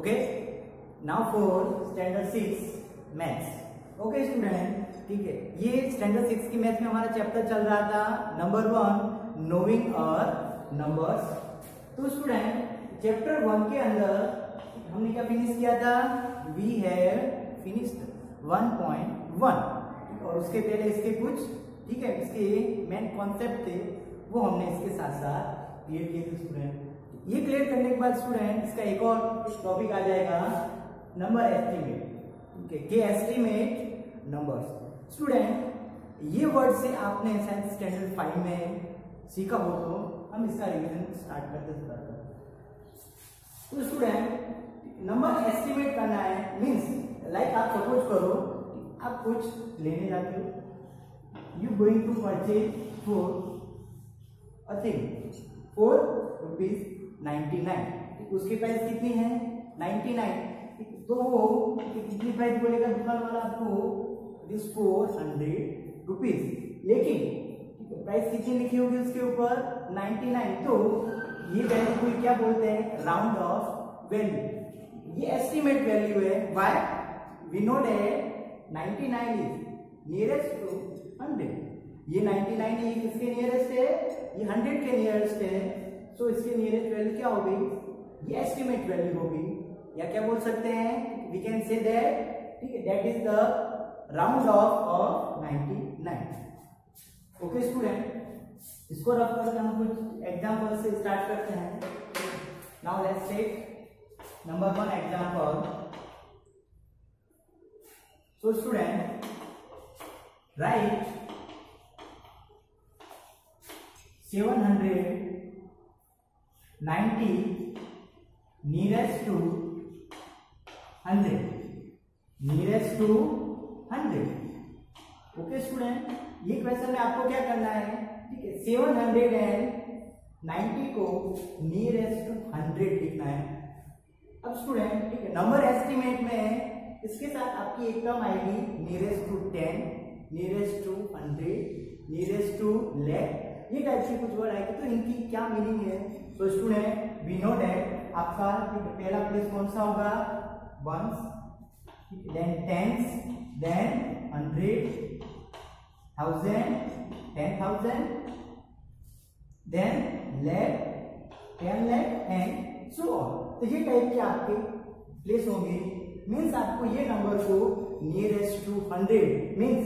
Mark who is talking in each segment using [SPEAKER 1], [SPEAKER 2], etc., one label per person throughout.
[SPEAKER 1] Okay, now for standard 6 maths. Okay student, ठीक है, ये स्टैंडर्ड 6 की मैथ्स में हमारा चैप्टर चल रहा था नंबर 1 नोइंग और नंबर्स। तो स्टूडेंट चैप्टर 1 के अंदर हमने क्या फिनिश किया था, वी हैव फिनिश्ड 1.1 और उसके पहले इसके कुछ, ठीक है, इसके मेन कॉन्सेप्ट थे वो हमने इसके साथ साथ क्लियर किए थे स्टूडेंट। ये क्लियर करने के बाद स्टूडेंट इसका एक और टॉपिक आ जाएगा नंबर एस्टिमेट, ठीक है, के एस्टिमेट नंबर्स। स्टूडेंट ये वर्ड से आपने शायद स्टैंडर्ड 5 में सीखा हो, तो हम इसका रिवीजन स्टार्ट करते हैं। तो स्टूडेंट नंबर एस्टिमेट करना है मीन्स लाइक आप सपोज करो आप कुछ लेने जाते हो, you going to purchase for a thing for ₹99, उसकी प्राइस कितनी है 99, तो वो कितनी प्राइस बोलेगा दुकान वाला आपको, दिस ₹400, लेकिन प्राइस कितनी लिखी होगी उसके ऊपर 99, तो ये वैल्यू को क्या बोलते हैं, राउंड ऑफ वैल्यू। ये एस्टिमेट वैल्यू है, why we know that 99 is nearest to 100, ये 99 ही किसके नियरेस्ट है, ये 100 के नियरेस्ट है, सो इसके नियरेस्ट वैल्यू क्या होगी, ये एस्टिमेट वैल्यू होगी, या क्या बोल सकते हैं, वी कैन से दैट, ठीक है, that is the round off 99। Okay student, इसको रफ करके हम कुछ एग्जांपल से स्टार्ट करते हैं। Now let's take number 1 example. So student write 790 nearest to 100, nearest to 100। Okay student, ये क्वेश्चन में आपको क्या करना है, ठीक है, 790 को नियरेस्ट टू 100 लिखना है। अब स्टूडेंट, ठीक है, नंबर एस्टिमेट में इसके साथ आपकी एक टर्म आएगी nearest to 10, nearest to 100, nearest to lakh, ये टाइप से कुछ वर्ड आएगी, तो इनकी क्या मीनिंग है। तो स्टूडेंट वी नो दैट आपका पहला प्लेस कौन सा होगा, once, then tens, then 100, 1000, 10,000, then lakh, 10 lakh and so on. तो ये टाइप के आपके प्लेस होंगे, मीन्स आपको ये नंबर को नियरेस्ट टू 100 मीन्स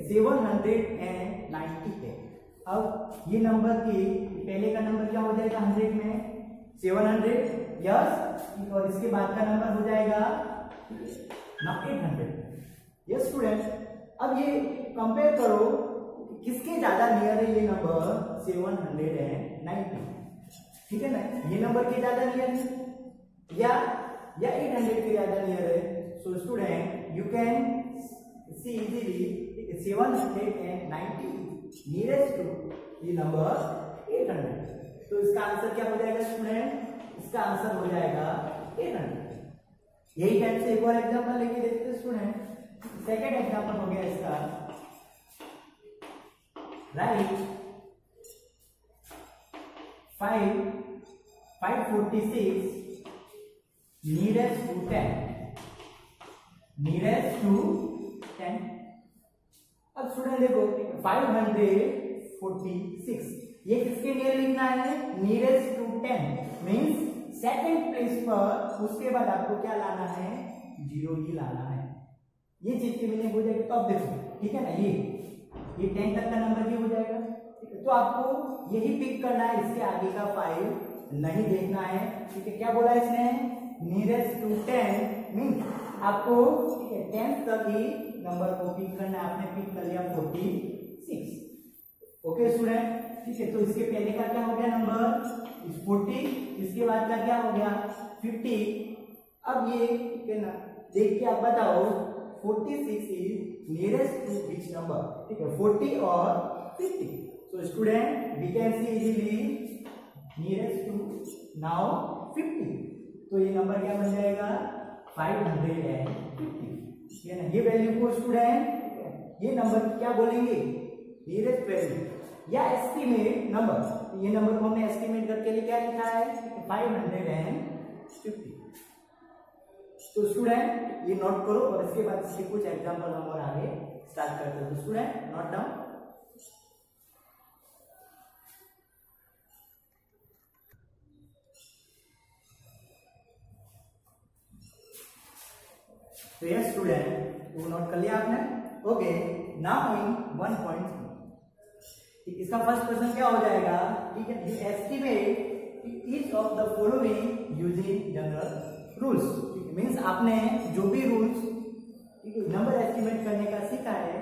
[SPEAKER 1] 790 है। अब ये नंबर की पहले का नंबर क्या हो जाएगा 100 में 700, यस, और इसके बाद का नंबर हो जाएगा ना 800। यस स्टूडेंट, अब ये कंपेयर करो किसके ज्यादा नियर है ये नंबर 790, ठीक है ना, ये नंबर के ज्यादा नियर है या 800 के ज्यादा नियर है। So student you can see easily 790 nearest to ये नंबर 800, तो इसका आंसर क्या हो जाएगा स्टूडेंट, इसका आंसर हो जाएगा 800। यही टाइप से एक और एग्जांपल लेके देखते हैं स्टूडेंट। सेकंड एग्जांपल हो गया इसका, write 546 nearest to 10, nearest to 10। अब स्टूडेंट देखो 546 ये किसके नियर लिखना है, nearest to 10 means second place पर उसके बाद आपको क्या लाना है, 0 ही लाना है। ये चीज की मीनिंग हो जाएगी। तो अब देखो, ठीक है ना, ये 10 तक का नंबर भी हो जाएगा, तो आपको यही पिक करना है, इसके आगे का 5 नहीं देखना है, ठीक है। क्या बोला इसने, नियरेस्ट टू 10 मींस आपको 10 तक ही नंबर को पिक करना है, आपने पिक कर लिया 46। ओके स्टूडेंट, ठीक है, तो इसके पहले का क्या हो गया नंबर 40, इसके बाद का क्या हो गया 50। अब ये ठीक है ना, देख के आप बताओ 46 is nearest to which number, ठीक है, 40 और 50। So student we can see easily nearest to now 50, तो ये नंबर क्या बन जाएगा 550, ठीक है ना। ये वैल्यू को स्टूडेंट ये नंबर क्या बोलेंगे, नियरेस्ट वैल्यू या एस्टिमेट नंबर। ये नंबर को हमने एस्टिमेट करके लिए क्या लिखा है 550। तो स्टूडेंट ये नोट करो और इसके बाद इसके कुछ एग्जांपल हम और आगे स्टार्ट करते हैं। तो स्टूडेंट नोट डाउन। तो यस स्टूडेंट वो नोट कर लिया आपने। ओके नाउ इन 1.3 इसका फर्स्ट क्वेश्चन क्या हो जाएगा, ठीक है, you estimate each of the following using general rules. ठीक है, मींस आपने जो भी रूल्स, ठीक है, नंबर एस्टिमेट करने का सीखा है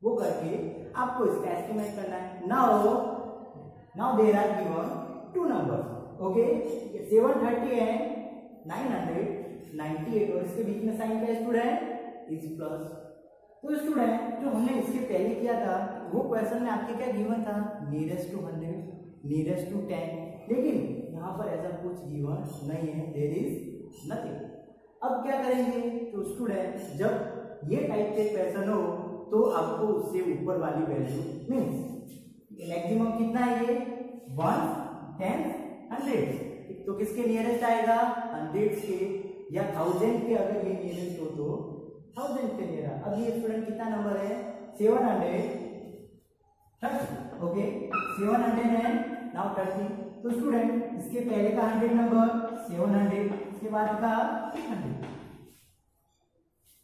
[SPEAKER 1] वो करके आपको इसका एस्टिमेट करना है। Now there are given two numbers. Okay 730 and 998 और इसके बीच में साइन क्या है स्टूडेंट, इज प्लस। तो स्टूडेंट जो हमने इसके पहले किया था वो क्वेश्चन में आपके क्या गिवन था, नियरेस्ट टू 100, नियरेस्ट टू 10, लेकिन यहाँ पर ऐसा कुछ गिवन नहीं है, देयर इज नथिंग। अब क्या करेंगे, तो स्टूडेंट जब ये टाइप के क्वेश्चन हो तो आपको उससे ऊपर वाली वैल्यू मीन्स मैक्सिमम कितना है ये 1, 10, 100, तो किसके नियरेस्ट आएगा 100 के या 1000 के, अगर ये नियरेस्ट हो तो 1000 के नियर। अब ये स्टूडेंट कितना नंबर है 730, ओके 700 है नाउ 30। तो स्टूडेंट इसके पहले का 100 नंबर 700, इसके बाद का 800।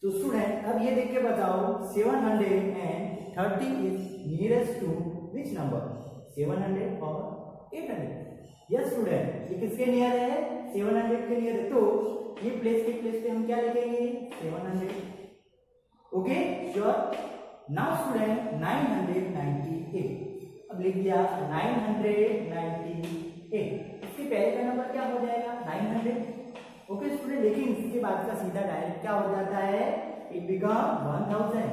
[SPEAKER 1] तो स्टूडेंट अब ये देख के बताओ 730 is nearest to which number, 700 और 800। यस स्टूडेंट ये किसके नियर है 700 के नियर है, तो ये प्लेस के प्लेस पे हम क्या लिखेंगे 700। Okay sure. नाउ स्टूडेंट 998, अब लिख दिया 998, इसके पहले का नंबर क्या हो जाएगा 900। ओके स्टूडेंट, लेकिन इसके बाद का सीधा डायरेक्ट क्या हो जाता है, इट बिकम 1000।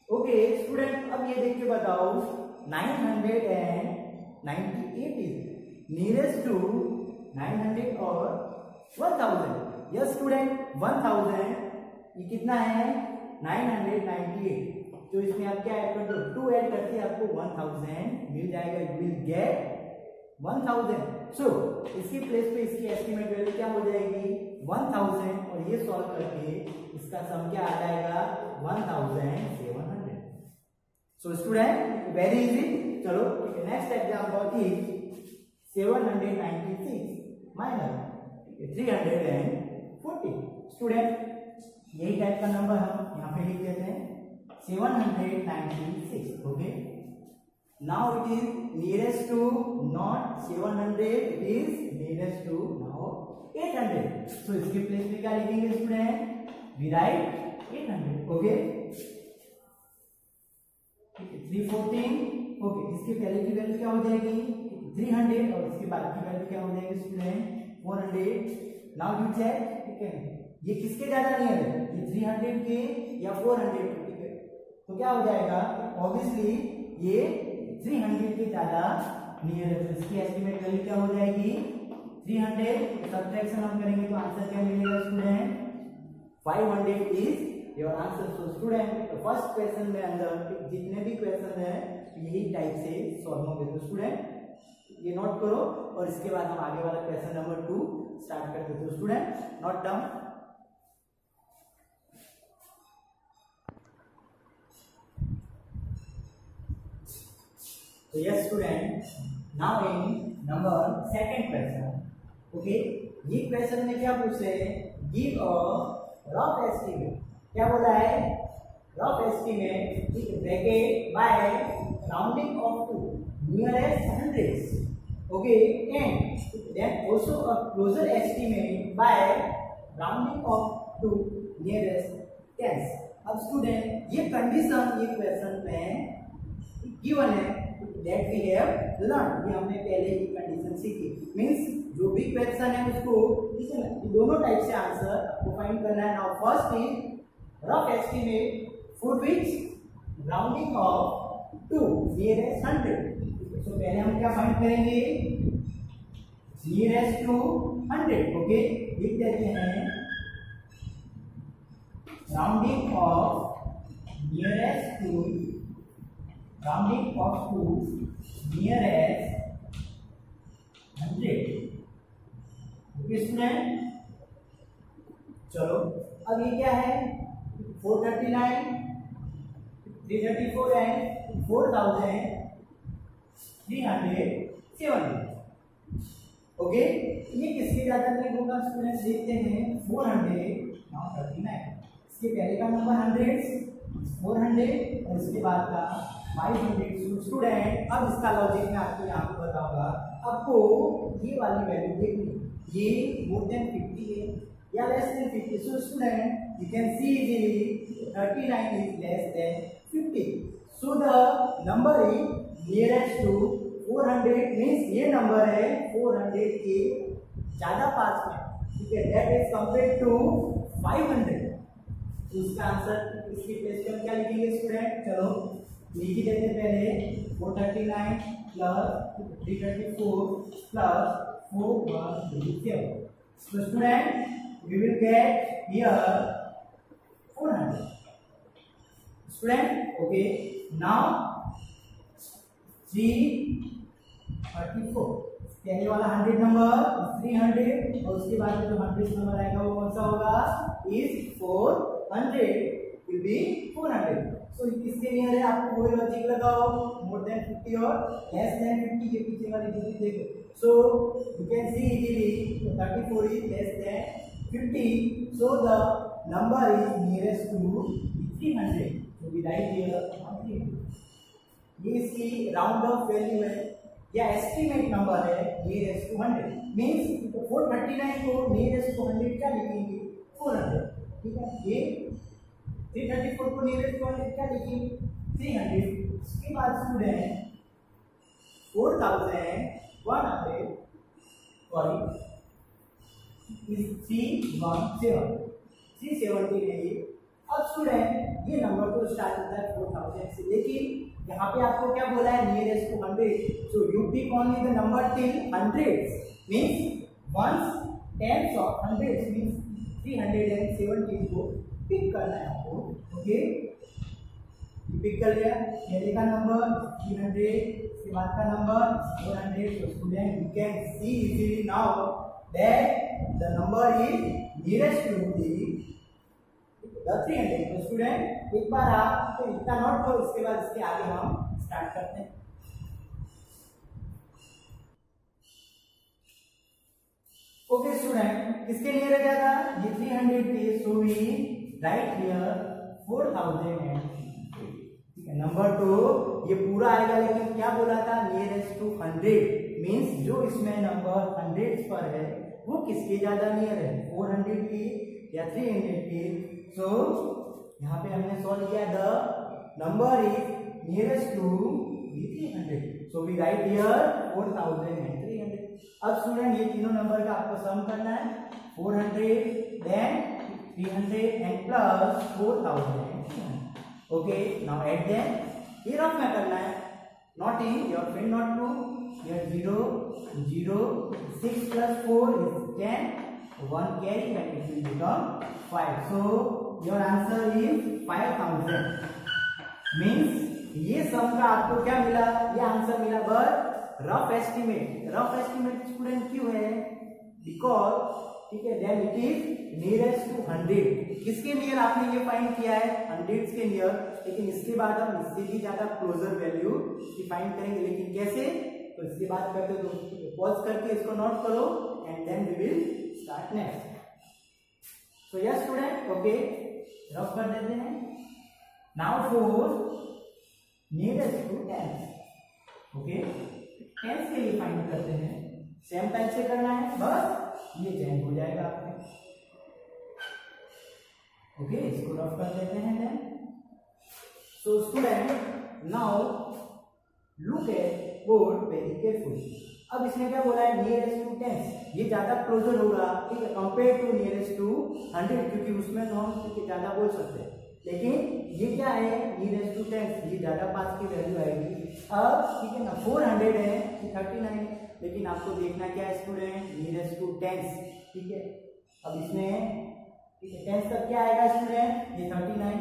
[SPEAKER 1] ओके स्टूडेंट अब ये देख के बताओ 998 इज नियरेस्ट टू 900 और 1000। यस स्टूडेंट 1000 ये कितना है 998, तो इसमें आप क्या ऐड कर दो 2 ऐड करके आपको 1000 मिल जाएगा, यू विल गेट 1000। सो इसकी प्लेस पे इसकी एस्टिमेट वैल्यू क्या हो जाएगी 1000 और ये सॉल्व करके इसका सम क्या आ जाएगा 1700। So student very easy. चलो ठीक है, next example is 796 minus 340। Student यही टाइप का नंबर हम यहाँ पे लिख देते हैं 796। Okay now it is nearest to not 700, it is nearest to now 800। So इसके प्लेस पे क्या लिखेंगे student, we write 800। Okay 314। Okay इसके पहले की वैल्यू क्या हो जाएगी 300 और इसके बाद की वैल्यू क्या हो जाएगी स्टूडेंट 400। नाउ यू चेक, ठीक है, ये किसके ज्यादा नियर है, ये 300 के या 400 के, ठीक है, तो क्या हो जाएगा ऑब्वियसली ये 300 के ज्यादा नियर है, तो इसकी एस्टिमेट वैल्यू क्या हो जाएगी 300। सब्ट्रैक्शन हम करेंगे तो आंसर क्या मिलेगा student 500 is your answer. So student first question में अंदर जितने भी क्वेश्चन है यही टाइप से सॉल्व होंगे। तो स्टूडेंट ये नोट करो और इसके बाद हम आगे वाला क्वेश्चन नंबर 2 स्टार्ट करते हैं। तो स्टूडेंट नोट डाउन। तो yes student now in number second question. Okay ये क्वेश्चन में क्या पूछ रहे हैं, गिव अ रफ एस्टिमेट, क्या बोला है rough estimate bracket by rounding off to nearest hundreds, okay, and then also a closer estimate by rounding off to nearest tens. अब स्टूडेंट ये कंडीशन ये क्वेश्चन में गिवन है दैट वी हैव लर्न, ये हमने पहले ही कंडीशन सीखी। Means जो भी क्वेश्चन है उसको ठीक है ना दोनों टाइप से आंसर को फाइंड करना है। Now first is rough estimate for which rounding off to nearest 100। तो पहले हम क्या फाइंड करेंगे नियरेस्ट टू 100। ओके लिख देते हैं rounding off nearest to nearest 100। Okay student चलो अब ये क्या है 439 334 एंड 4370। ओके ये किसके ज्यादा नहीं होगा स्टूडेंट देखते हैं 439 इसके पहले का नंबर 400 और इसके बाद का 500। स्टूडेंट अब इसका लॉजिक मैं आपको यहाँ पे बताऊंगा। आपको ये वाली वैल्यू देखनी ये मोर देन 50 है या less than 50। So student you can see easily 39 is less than 50। So the number is nearest to 400 means ये नंबर है 400 के ज्यादा पास में, ठीक है, दैट इज कंपेयर टू 500। तो इसका आंसर इसकी प्लेस पे हम क्या लिखेंगे स्टूडेंट, चलो लिख देते पहले 439 plus 334 plus 417। So student we will get here 400 student। okay now 334 पहले वाला 100 नंबर 300 और उसके बाद जो 100 नंबर आएगा वो कौन सा होगा इज 400 will be 400। सो किसके नियर है आपको वही लॉजिक लगाओ मोर देन 50 और लेस देन 50 के पीछे वाली डिजिट देखो। So you can see easily 34 is less than 50 so the number is nearest to 300 so we write here 300। ये इसकी राउंड ऑफ वैल्यू है या एस्टिमेट नंबर है नियरेस्ट टू 100 मींस 439 को नियरेस्ट टू 100 क्या लिखेंगे 400, ठीक है। ये 334 को नियरेस्ट टू 100 क्या लिखेंगे 300। इसके बाद स्टूडेंट 4100 सॉरी इज 317 है ये। अब स्टूडेंट ये नंबर तो स्टार्ट होता है 4000 से, लेकिन यहाँ पे आपको क्या बोला है nearest to 100। So you pick only the number till 100 means once tens of 100 means 317 को पिक करना है आपको। ओके पिक कर लिया, पहले का नंबर 300 इसके बाद का नंबर 400। तो student you can see easily now that the number is nearest to the 300। तो स्टूडेंट एक बार आप तो इतना नोट करो, इसके बाद इसके आगे हम स्टार्ट करते हैं। ओके स्टूडेंट किसके नियर है ज्यादा ये 300 के, सो वी राइट हियर 4000। ठीक है नंबर तो ये पूरा आएगा, लेकिन क्या बोला था नियरेस्ट टू 100 मींस जो इसमें नंबर 100 पर है वो किसके ज्यादा नियर है 400 की या 300 की। सो यहाँ पे हमने सॉल्व किया the number is nearest to 300 so we write here 4300। अब स्टूडेंट ये तीनों नंबर का आपको सम करना है 400 then 300 and plus 4000। Okay now add them, ये रफ में करना है not in your friend not to here 0 0 6 plus 4 is 10 1 carry and it will become 5 so your answer is 5000 means ये सम का आपको क्या मिला ये आंसर मिला, बट रफ एस्टिमेट स्टूडेंट क्यों है बिकॉज ठीक है then it is nearest to 100। किसके नियर आपने ये फाइंड किया है 100 के नियर, लेकिन इसके बाद हम इससे भी ज्यादा क्लोजर वैल्यू फाइंड करेंगे, लेकिन कैसे तो इसके बाद करते तो पॉज करके इसको नोट करो and then we will start next. So yes student okay rough कर देते हैं। Now for nearest to 10 okay 10 के लिए फाइंड करते हैं, सेम टाइप से करना है बस ये चेंज हो जाएगा आपके। ओके इसको रफ कर देते हैं then. So student now look at board very carefully. अब इसने क्या बोला है नियरेस्ट टू 10 ये ज्यादा क्लोजर होगा, ठीक है, कंपेयर टू नियरेस्ट टू 100 क्योंकि उसमें तो हम ज्यादा बोल सकते हैं, लेकिन ये क्या है नियरेस्ट टू 10 ये ज्यादा पास की वैल्यू आएगी। अब ठीक है ना 400 है 39, लेकिन आपको देखना क्या है स्टूडेंट नियरेस्ट टू 10, ठीक है। अब इसमें ठीक है 10 तक क्या आएगा स्टूडेंट ये 39,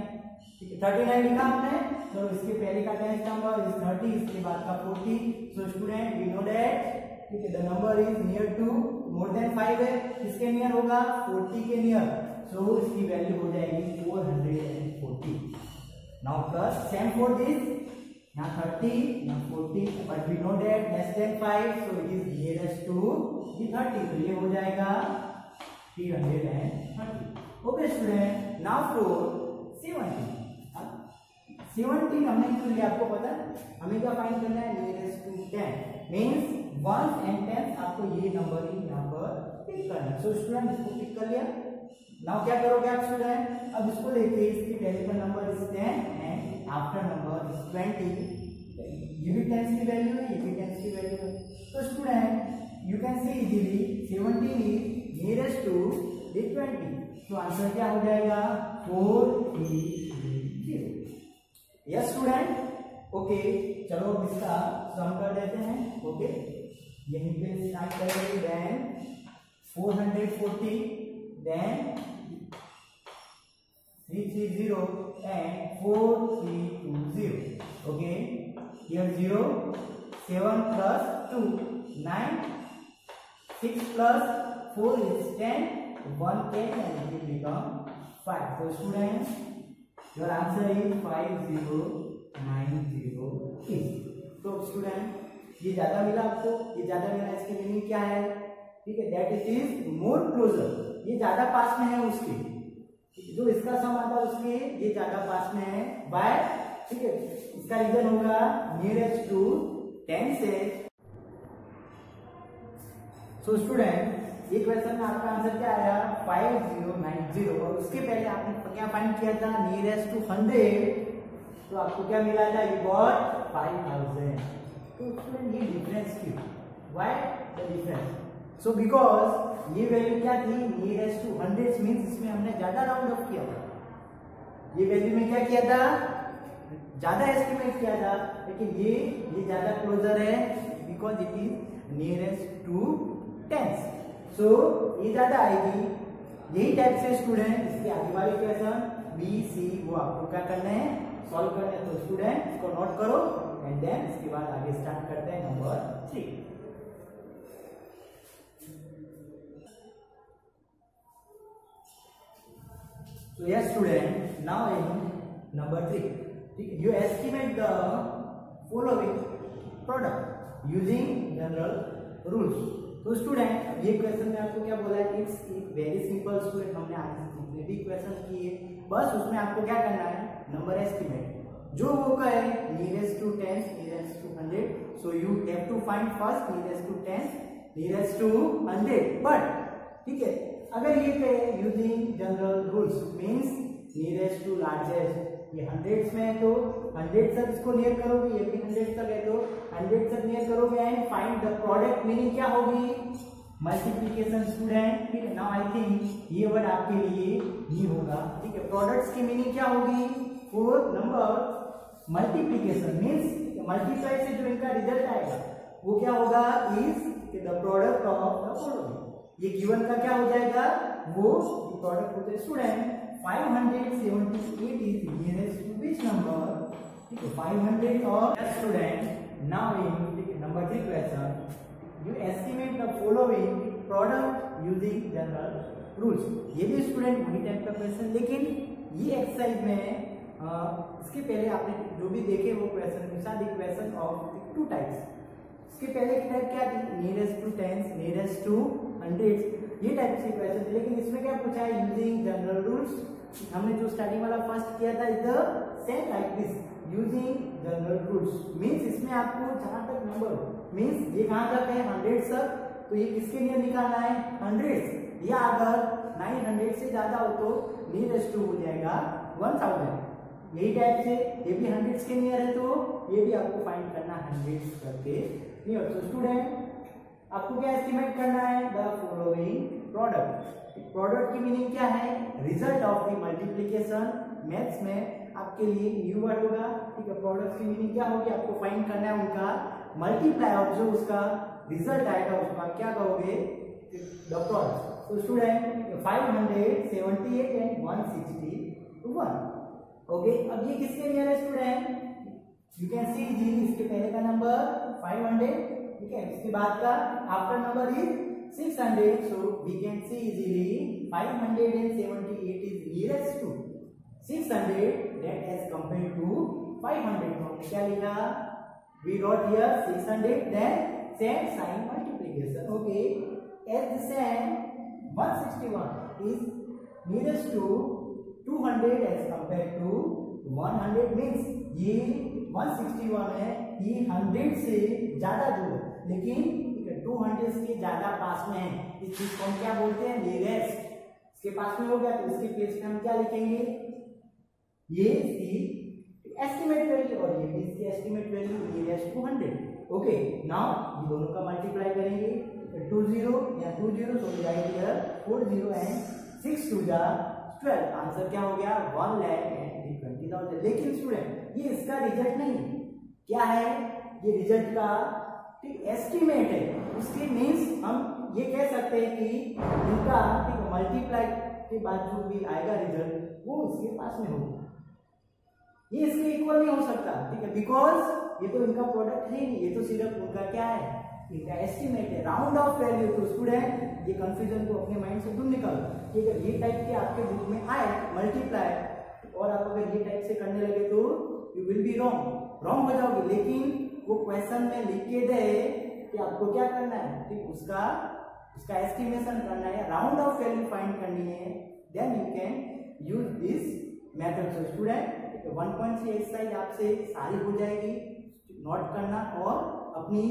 [SPEAKER 1] ठीक है 39 लिखा आपने, तो इसके पहले का 10 नंबर इज 30 इसके बाद का 40। So student we know that ठीक है the number is near to more than 5 है, किसके नियर होगा 40 के नियर। सो इसकी वैल्यू हो जाएगी 440. Now plus same for this, यहाँ 30, यहाँ 40, but we know that less than 5, so it is nearest to ये 30, तो ये हो जाएगा 330. Okay student, now for 70. 17 हमने क्यों लिया आपको पता है, हमें क्या फाइंड करना है, नियरेस्ट टू 10 मींस 1 and 10 आपको ये नंबर ही यहाँ पर पिक करना है. सो स्टूडेंट इसको पिक कर लिया. नाउ क्या करोगे आप स्टूडेंट, अब इसको लेके इसकी पहले का number is 10 and after number is 20. ये भी 10 की वैल्यू है, ये भी 10 की वैल्यू है. तो student you can see easily 17 is nearest to 20. तो आंसर क्या हो जाएगा 430. यस स्टूडेंट, ओके चलो अब इसका सम कर देते हैं. ओके यहीं पे स्टार्ट करेंगे. Then 440, then 330 and 4320. Okay here 0, 7 plus 2 9, 6 plus 4 is 10, 1 10 and it will become 5. So students, your answer is 5090 is. तो स्टूडेंट ये ज्यादा मिला आपको, ये ज्यादा मिला, इसकी मीनिंग क्या है, ठीक है, that it is more closer, ये ज्यादा पास में है उसके, जो इसका सम आता है उसके ये ज्यादा पास में है बाय, ठीक है. इसका रीजन होगा नियरेस्ट टू 10 से. सो स्टूडेंट ये क्वेश्चन में आपका आंसर क्या आया 5090, और उसके पहले आपने क्या फाइंड किया था नियरेस्ट टू 100, तो आपको क्या मिला था, यू गॉट 5000. तो स्टूडेंट ये डिफरेंस क्यों, why the difference, so because ये वैल्यू क्या थी नियरेस्ट टू 100 मींस इसमें हमने ज्यादा राउंड ऑफ किया था, ये वैल्यू में क्या किया था ज्यादा एस्टिमेट किया था, लेकिन ये ज्यादा क्लोजर है because it is nearest to 10. So ये ज्यादा आएगी. यही टाइप से स्टूडेंट इसके आगे वाले क्वेश्चन बी सी वो आपको क्या करना है, सॉल्व करना है. तो स्टूडेंट इसको नोट करो एंड देन इसके बाद आगे स्टार्ट करते हैं number 3. So yes student, now in number 3, you estimate the following product using general rules. तो स्टूडेंट ये क्वेश्चन में आपको क्या बोला है, इट्स वेरी सिंपल स्टूडेंट, हमने आगे जितने भी क्वेश्चन किए बस उसमें आपको क्या करना है नंबर एस्टिमेट, जो वो कहे nearest to 10, nearest to 100. So you have to find first nearest to 10, nearest to 100. But ठीक है, अगर ये कहे using general rules means nearest to largest, ये 100 में है तो 100 तक इसको नियर करोगे, ये भी 100 तक है तो 100 तक नियर करोगे and find the product, meaning क्या होगी मल्टीप्लिकेशन. स्टूडेंट ठीक है, नाउ आई थिंक ये वर्ड आपके लिए ही होगा. ठीक है, प्रोडक्ट्स की मीनिंग क्या होगी, for number multiplication means multiply से जो इनका रिजल्ट आएगा वो क्या होगा is the product of the following. ये गिवन का क्या हो जाएगा, वो प्रोडक्ट होता है. Student 578 is nearest to which number, ठीक है 500 और student now in number 3 question you estimate the following product using general rules. ये भी स्टूडेंट वही टाइप का क्वेश्चन, लेकिन ये एक्सरसाइज में इसके पहले आपने जो भी देखे वो क्वेश्चन सारे क्वेश्चन ऑफ 2 टाइप्स. इसके पहले की टाइप क्या थी नियरेस्ट टू 10, नियरेस्ट टू 100, ये टाइप से क्वेश्चन थे. लेकिन इसमें क्या पूछा है यूजिंग जनरल रूल्स. हमने जो स्टार्टिंग वाला फर्स्ट किया था is the same like this using general rules means इसमें आपको जहां तक नंबर मींस ये कहां तक है 100 तक, तो ये किसके नियर निकालना है 100, या अगर 900 से ज्यादा हो तो नियरेस्ट टू हो जाएगा 1000. यही टाइप से ये भी 100 के नियर है तो ये भी आपको फाइंड करना 100 करके नियर. तो स्टूडेंट आपको क्या एस्टिमेट करना है द फॉलोइंग प्रोडक्ट. प्रोडक्ट की मीनिंग क्या है, result of the multiplication. Maths में आपके लिए न्यू वर्ड होगा. ठीक है, प्रोडक्ट की मीनिंग क्या होगी, आपको फाइंड करना है उनका मल्टीप्लाई ऑफ जो उसका रिजल्ट आएगा उसका क्या कहोगे द प्रोडक्ट. तो स्टूडेंट 578 एंड 161. ओके, अब ये किसके नियर है स्टूडेंट, यू कैन सी जी इसके पहले का नंबर 500, ठीक है, इसके बाद का after number is 600, so we can see easily 578 is nearest to 600 that as compared to 500. तो हमने क्या लिखा? We wrote here 600, then same sign multiplication. Okay, as the same 161 is nearest to 200 as compared to 100, means ये 161 है, ये 100 से ज्यादा दूर है, लेकिन 200 से ज्यादा पास में है। इस चीज को हम क्या बोलते हैं? नियरेस्ट। इसके पास में हो गया तो इसके प्लेस पे हम क्या लिखेंगे? ये इसकी एस्टिमेट वैल्यू और ये भी इसकी estimate value, nearest to 100। Okay, now ये दोनों का मल्टीप्लाई करेंगे, 20 या 20, सो राइट हियर 40 एंड 6 2 जा 12। आंसर क्या हो गया? 1,20,000। लेकिन स्टूडेंट ये इसका रिजल्ट नहीं, क्या है? ये रिजल्ट का एस्टिमेट है। उसके मीन्स हम ये कह सकते हैं कि इनका मल्टीप्लाई के बाद जो भी आएगा रिजल्ट वो इसके पास में होगा, ये इसके इक्वल नहीं हो सकता, ठीक है, बिकॉज ये तो इनका प्रोडक्ट है नहीं, ये तो सिर्फ उनका क्या है? इनका एस्टिमेट है, राउंड ऑफ वैल्यू। तो स्टूडेंट ये कंफ्यूजन को अपने माइंड से तुम निकालो, ठीक है। ये टाइप के आपके बुक में आए मल्टीप्लाई और आप अगर ये टाइप से करने लगे तो यू विल बी रॉन्ग हो जाओगे। लेकिन वो क्वेश्चन में लिख के दे कि आपको क्या करना है, ठीक, उसका एस्टिमेशन करना है, राउंड ऑफ वैल्यू फाइंड करनी है, then you can use this method. So student 1.3 exercise आपसे सारी हो जाएगी, नोट करना और अपनी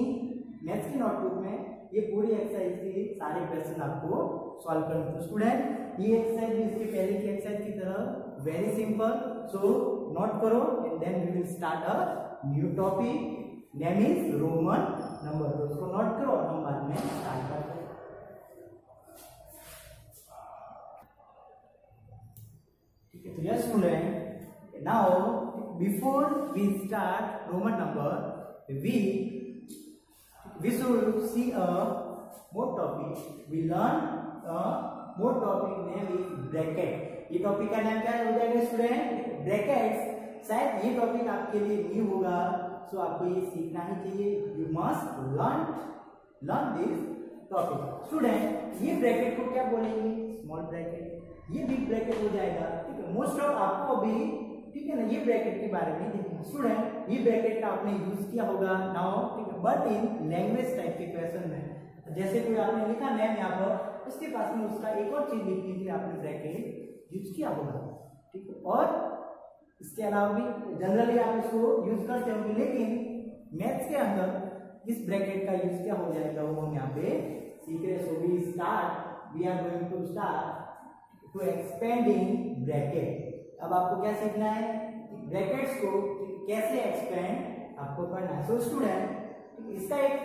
[SPEAKER 1] मैथ्स की नोटबुक में ये पूरी एक्सरसाइज के सारे क्वेश्चन आपको सॉल्व करना। तो स्टूडेंट ये एक्सरसाइज भी इसके पहले की एक्सरसाइज की तरह वेरी सिंपल, सो नोट करो and then we will start a new topic, name is Roman number. तो उसको नोट करो और हम बाद में स्टार्ट करते हैं। ठीक है, तो yes student, now before we start Roman number we should see a more topic. We learn a more topic name is bracket. ये टॉपिक का नाम क्या हो जाएगा स्टूडेंट? ब्रैकेट्स। शायद ये टॉपिक आपके लिए न्यू होगा, सो आपको ये सीखना ही चाहिए। You must learn this topic. Student ये ब्रैकेट को क्या बोलेंगे? Small bracket. ये बिग ब्रैकेट हो जाएगा, ठीक है। मोस्ट ऑफ आपको अभी, ठीक है ना, ये ब्रैकेट के बारे में देखिए स्टूडेंट, ये ब्रैकेट का आपने यूज किया होगा नाउ, ठीक है, बट इन लैंग्वेज टाइप के क्वेश्चन में जैसे कोई आपने लिखा नेम यहाँ पर, उसके पास में उसका एक और चीज लिखने के लिए आपने ब्रैकेट यूज किया होगा, ठीक है। और इसके अलावा भी जनरली आप इसको यूज करते होंगे, लेकिन मैथ्स के अंदर इस ब्रैकेट का यूज क्या हो जाएगा वो हम यहाँ पे सीख रहे। So we are going to start to expanding bracket. अब आपको क्या सीखना है? ब्रैकेट्स को कैसे एक्सपेंड आपको करना है। सो स्टूडेंट इसका एक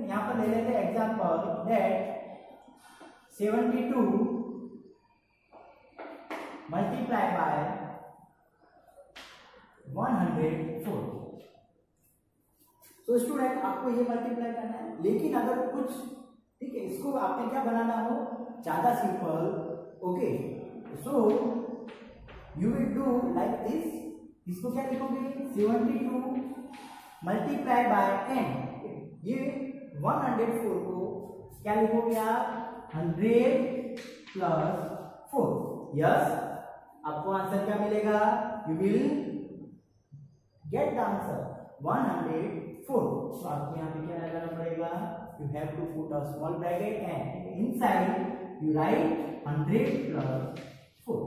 [SPEAKER 1] यहाँ पर ले लेते हैं एग्जांपल दैट 72 मल्टीप्लाई बाय 104। तो स्टूडेंट आपको ये मल्टीप्लाई करना है, लेकिन अगर कुछ, ठीक है, इसको आपने क्या बनाना हो ज्यादा simple, okay, so you will do like this। इसको क्या लिखोगे? 72 मल्टीप्लाई बाय n। ये 104 को क्या लिखोगे आप? 100 प्लस 4। यस, आपको आंसर क्या मिलेगा? You will get the answer 104। तो आपको यहाँ पे क्या लगाना पड़ेगा? You have to put a small bracket and inside you write 100 plus 4।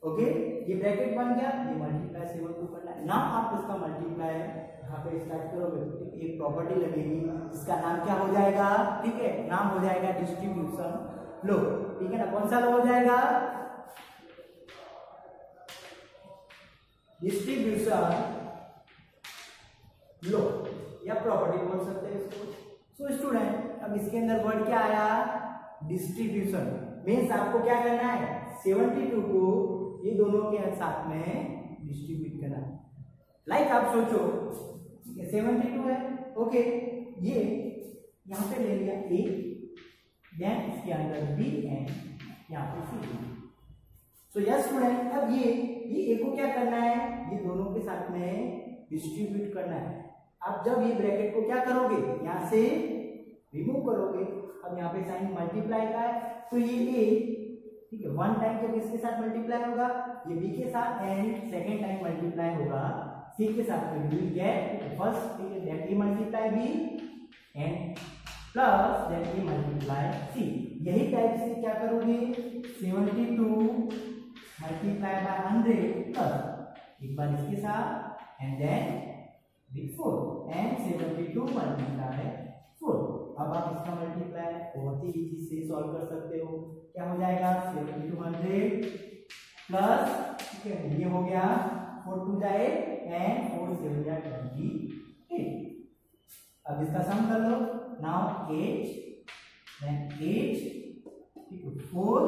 [SPEAKER 1] Okay, ये ब्रैकेट बन गया, ये मल्टीप्लाई 72 करना है। नाउ आप इसका मल्टीप्लाई यहाँ पे स्टार्ट करोगे तो एक प्रॉपर्टी लगेगी, इसका नाम क्या हो जाएगा? ठीक है, नाम हो जाएगा डिस्ट्रीब्यूशन लो, ठीक है ना। कौन सा लो हो जाएगा? डिस्ट्रीब्यूशन लो या प्रॉपर्टी बोल सकते हैं इसको। सो स्टूडेंट अब इसके अंदर वर्ड क्या आया? डिस्ट्रीब्यूशन। मीन्स आपको क्या करना है? 72 को ये दोनों के साथ में डिस्ट्रीब्यूट करना। लाइक आप सोचो 72 है, ओके, ये यहाँ पे ले लिया ए, देन इसके अंदर बी एंड यहाँ पे सी। सो यस स्टूडेंट, अब ये ए को क्या करना है? ये दोनों के साथ में डिस्ट्रीब्यूट करना है। आप जब ये ब्रैकेट को क्या करोगे? यहाँ से रिमूव करोगे अब यहाँ पे साइन मल्टीप्लाई का है तो ये ए, ठीक है, वन टाइम तो किसके साथ मल्टीप्लाई होगा, ये बी के साथ, एंड सेकेंड टाइम मल्टीप्लाई होगा सी के साथ। तो यू विल गेट फर्स्ट, ठीक है, that A multiply B and plus that A multiply C. यही टाइप से क्या करोगे, 72 मल्टीप्लाई बाय 100 प्लस एक बार इसके साथ and then with 4 and 72 multiply 4। अब आप इसका मल्टीप्लाई बहुत ही इजी से सॉल्व कर सकते हो। क्या हो जाएगा, 7200 प्लस, ठीक है, ये हो गया 4 2 जाए एंड 4 7 जा 28। अब इसका सम कर लो। नाउ 8 देन 8, ठीक है, 4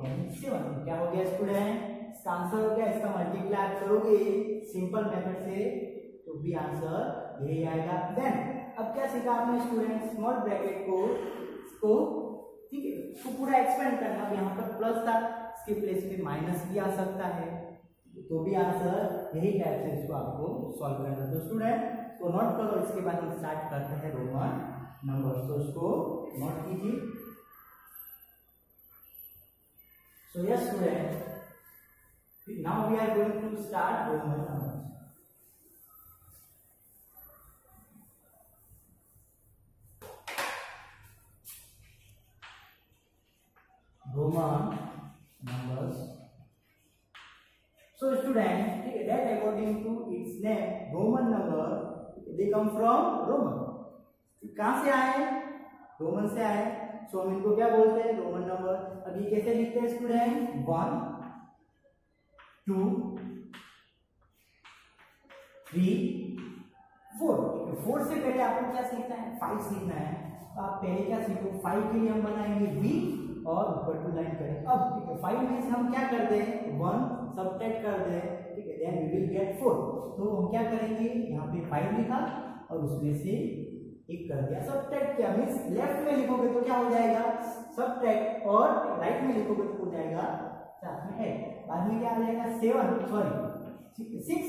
[SPEAKER 1] एंड 7 क्या हो गया स्टूडेंट, इसका आंसर हो गया। इसका मल्टीप्लाई करोगे सिंपल मेथड से तो भी आंसर यही आएगा। देन अब क्या सीखा आपने स्टूडेंट, स्मॉल ब्रैकेट को इसको, ठीक है, इसको पूरा एक्सपेंड करना। यहाँ पर प्लस था, इसके प्लेस पे माइनस भी आ सकता है, तो भी आंसर यही टाइप से इसको आपको सॉल्व करना। तो स्टूडेंट को नोट करो, इसके बाद हम स्टार्ट करते हैं रोमन नंबर, तो उसको नोट कीजिए। So yes student, now we are going to start Roman number. Roman numbers. So student, that according to its name, Roman number, they come from Roman. कहाँ से आए, रोमन से आए। सो हम इनको क्या बोलते हैं, रोमन नंबर। अब ये कैसे लिखते हैं स्टूडेंट, 1 2 3 4। 4 से पहले आपको क्या सीखना है, 5 सीखना है। तो आप पहले क्या सीखो, 5 के लिए हम बनाएंगे बी और ऊपर टू लाइन करें। अब ठीक है, 5 में से हम क्या कर दें, 1 सब्ट्रैक्ट कर दें, ठीक है, देन वी विल गेट 4। तो हम क्या करेंगे, यहाँ पे 5 लिखा और उसमें से एक कर दिया, सब्ट्रैक्ट किया। मींस लेफ्ट में लिखोगे तो क्या हो जाएगा सब्ट्रैक्ट, और राइट में लिखोगे तो हो जाएगा साथ में ऐड। बाद में क्या आ जाएगा 7, सॉरी 6,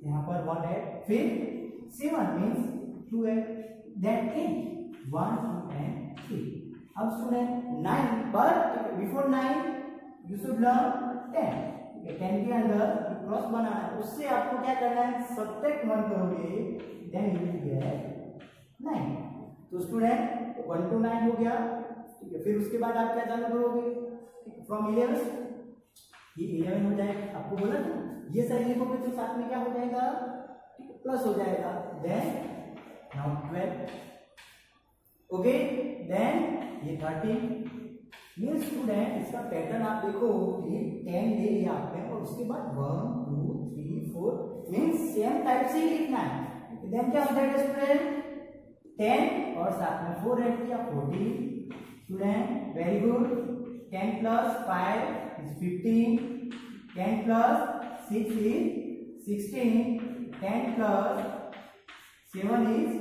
[SPEAKER 1] यहाँ पर 1 ऐड, फिर 7 मींस 2 ऐड, देन 8 1 2 एंड 3। अब स्टूडेंट 9 पर बिफोर 9 यू शुड लर्न 10। 10 के अंदर क्रॉस बनाना है, उससे आपको क्या करना है, सब्ट्रैक्ट 1 करोगे देन यू विल गेट 9। तो स्टूडेंट 1 to 9 हो गया, ठीक है। फिर उसके बाद आप क्या चालू करोगे, फ्रॉम 11, ये 11 हो जाएगा। आपको बोला था ये सही लिखोगे तो साथ में क्या हो जाएगा, प्लस हो जाएगा। देन नाउ 12, ओके, देन ये 13। मीन स्टूडेंट इसका पैटर्न आप देखो, ये 10 ले लिया आपने और उसके बाद 1 2 3 4 मीन सेम टाइप से ही लिखना है। देन क्या हो जाएगा स्टूडेंट, 10 और साथ में 4 ऐड किया 14। Student very good, 10 + 5 is 15, 10 + 6 is 16, 10 + 7 is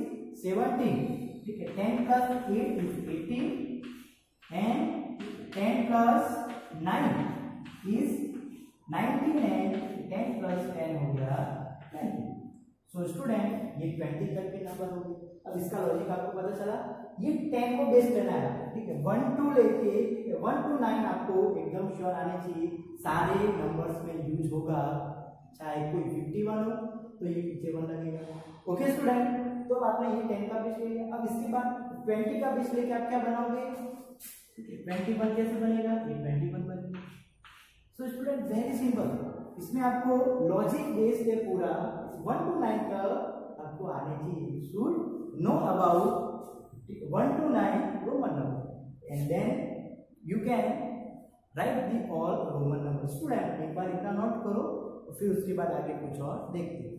[SPEAKER 1] 17, ठीक है। 10 + 8 is 18 and 10 + 9 is 19 and 10 + 10 हो गया 20। सो स्टूडेंट ये 20 तक के नंबर हो गए। अब इसका लॉजिक आपको पता चला, ये 10 को बेस करना है, ठीक है। 1 to लेके 1 to 9 आपको एकदम श्योर आने चाहिए, सारे नंबर्स में यूज होगा, चाहे कोई 51 हो तो ये पीछे 1 लगेगा, ओके स्टूडेंट। तो आपने ये 10 का बेस ले लिया। अब इसके बाद 20 का बेस लेके आप क्या बनाओगे, 21 कैसे बनेगा, ये 21 बनेगा। सो स्टूडेंट वेरी सिंपल, इसमें आपको लॉजिक बेस्ड है पूरा, 1 to 9 का आपको आने चाहिए, should know about 1 to 9 Roman number and then you can write the all Roman number. Student एक बार इतना नोट करो, फिर उसके बाद आगे कुछ और देखते हैं।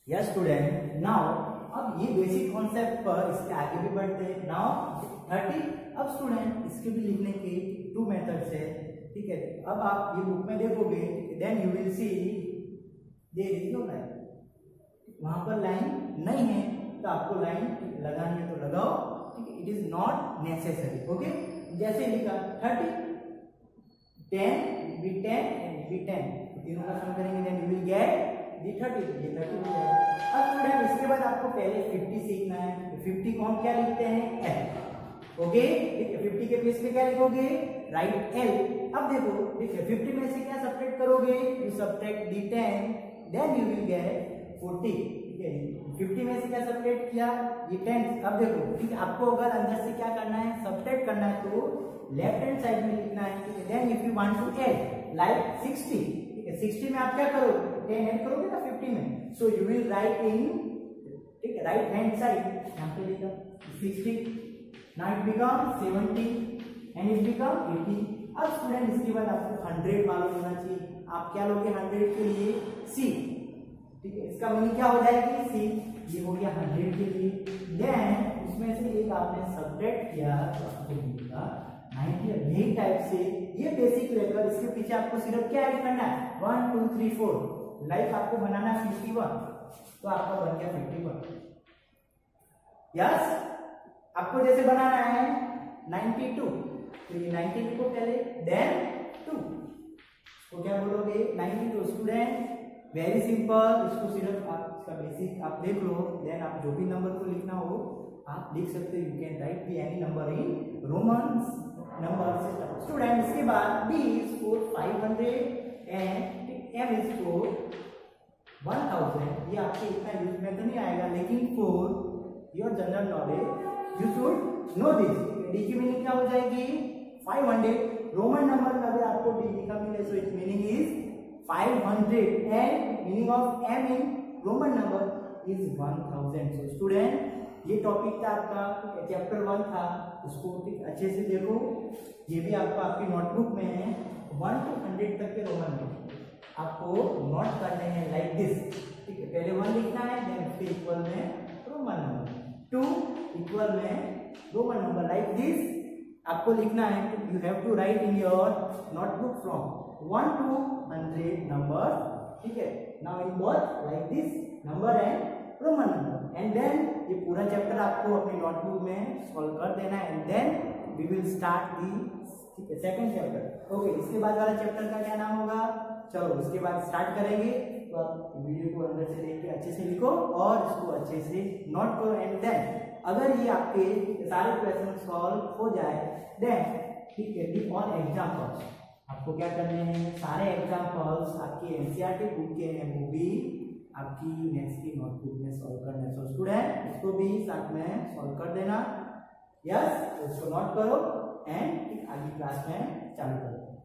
[SPEAKER 1] यस स्टूडेंट, नाउ अब ये बेसिक कॉन्सेप्ट पर इसके आगे भी बढ़ते हैं। नाउ 30। अब स्टूडेंट इसके भी लिखने के 2 मेथड्स है, ठीक है। अब आप ये बुक में देखोगे, then you will see there is no line, वहां पर लाइन नहीं है तो आपको लाइन लगानी है तो लगाओ, ठीक है। It is not necessary, okay. जैसे लिखा 30 10 भी 10 एंड भी 10, तीनों का सम करेंगे देन यू विल गेट ये 30, ये 30 हो जाएगा। अब स्टूडेंट इसके बाद आपको पहले 50 सीखना है। 50 को हम क्या लिखते हैं, एल। ओके, ठीक है, 50 के प्लेस पे क्या लिखोगे, राइट एल। अब देखो, ठीक है, 50 में से क्या सब्ट्रैक्ट करोगे, you subtract the 10, then you will get 40। ठीक है, 50 में से क्या सब्ट्रैक्ट किया, ये 10। अब देखो, ठीक है, आपको अगर अंदर से क्या करना है, सब्ट्रैक्ट करना है, तो लेफ्ट हैंड साइड में लिखना है। ठीक है, then if you want to add like 60, ठीक है, 60 में आप क्या करोगे, 10 ऐड करोगे ना 50 में, सो यू विल राइट इन, ठीक है, राइट हैंड साइड, यहाँ पे लिखा 60, now it become 70 and it become 80। अब स्टूडेंट इसके बाद आपको 100 मालूम होना चाहिए। आप क्या लोगे 100 के लिए, सी। ठीक है, इसका मीनिंग क्या हो जाएगी, सी। ये हो गया 100 के लिए। देन उसमें से एक आपने सब्ट्रैक्ट किया तो आपको मिलेगा 90। यही टाइप से ये बेसिक लेकर इसके पीछे आपको सिर्फ क्या ऐड करना है, 1 2 3 4। लाइक आपको बनाना है 51, तो आपका बन गया 51। यस, आपको जैसे बनाना है 92, तो ये 90 लिखो पहले, देन 2, तो क्या बोलोगे 92। स्टूडेंट वेरी सिंपल, इसको सिर्फ आप इसका बेसिक आप देख लो, देन आप जो भी नंबर को लिखना हो आप लिख सकते हो। You can write the any number in Roman number system. Student इसके बाद B is for 500 and M is for 1000। ये आपके इतना यूज में तो नहीं आएगा, लेकिन for your general knowledge you should know this. D की मीनिंग क्या हो जाएगी, 500। रोमन नंबर में अगर आपको डी लिखा मिले so its meaning is 500 and meaning of M in Roman number is 1000। So student ये टॉपिक था आपका, चैप्टर 1 था, उसको ठीक अच्छे से देखो। ये भी आपको आपकी नोटबुक में है 1 to 100 तक के रोमन नंबर आपको नोट करने हैं लाइक दिस। ठीक है, पहले 1 लिखना है, देन उसके इक्वल में रोमन नंबर, 2 इक्वल में रोमन नंबर लाइक दिस आपको लिखना है। You have to write in your notebook from 1 to 100 number. ठीक है, now in both like this number and Roman number, and then ये पूरा चैप्टर आपको अपनी नोटबुक में सॉल्व कर देना है, and then we will start the, ठीक है, सेकंड चैप्टर। ओके, इसके बाद वाला चैप्टर का क्या नाम होगा, चलो उसके बाद स्टार्ट करेंगे। तो आप वीडियो को अंदर से देख के अच्छे से लिखो और इसको अच्छे से नोट करो, एंड देन अगर ये आपके सारे क्वेश्चन सॉल्व हो जाए देन ठीक है, दी ऑल एग्जाम्पल्स आपको क्या करने हैं, सारे एग्जाम्पल्स आपकी एनसीईआरटी बुक के हैं, वो भी आपकी मैथ्स की नोटबुक में सॉल्व करना है। सो स्टूडेंट इसको भी साथ में सॉल्व कर देना। यस, इसको नोट करो एंड आगे क्लास में चालू करो।